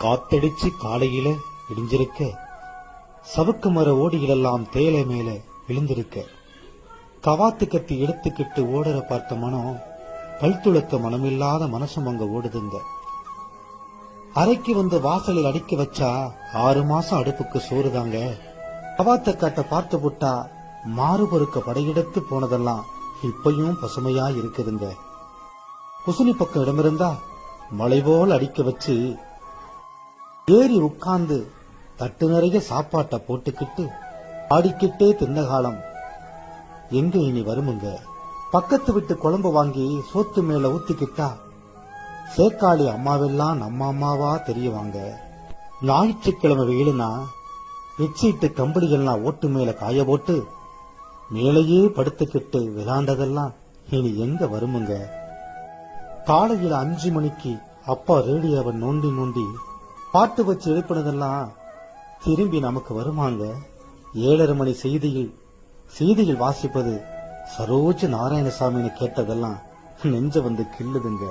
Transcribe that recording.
காத்தடிச்சு காலையில இடிஞ்சிருக்க, சவுக்கு மர ஓடிகளெல்லாம் தேலை மேல விழுந்திருக்க, கவாத்து கத்தி எடுத்துக்கிட்டு ஓடுற பார்த்த மனம் பல்துளக்க மனமில்லாத மனசும் அங்க ஓடுதுங்க. அறைக்கு வந்து வாசலில் அடிக்க வச்சா 6 மாசம் அடுப்புக்கு சோறுதாங்க. கவாத்த காட்ட பார்த்து புட்டா மாறு பொறுக்க படையெடுத்து போனதெல்லாம் இப்பயும் பசுமையா இருக்குதுங்க. குசுனி பக்கம் இடமிருந்தா மழை போல் அடிக்க வச்சு ஏறி உட்கார்ந்து தட்டு நிறைய சாப்பாட்டை போட்டுக்கிட்டு ஆடிக்கிட்டே தின்ன காலம் எங்க இனி வருமுங்க. பக்கத்து விட்டு குழம்பு வாங்கி சோத்து மேல ஊத்திக்கிட்டா சேக்காளி அம்மாவெல்லாம் நம்ம அம்மாவா தெரியவாங்க. ஞாயிற்றுக்கிழமை வெயிலுனா பெட்ஷீட்டு கம்பளிகள்லாம் ஓட்டு மேல காய போட்டு மேலேயே படுத்துக்கிட்டு விளாண்டதெல்லாம் இனி எங்க வருமுங்க. காலையில 5 மணிக்கு அப்பா ரேடியோவை நோண்டி நோண்டி பாட்டு வச்சு எழுப்பினதெல்லாம் திரும்பி நமக்கு வருமாங்க. 7:30 மணி செய்தியில் வாசிப்பது சரோஜ நாராயணசாமின்னு கேட்டதெல்லாம் நெஞ்ச வந்து கிள்ளுதுங்க.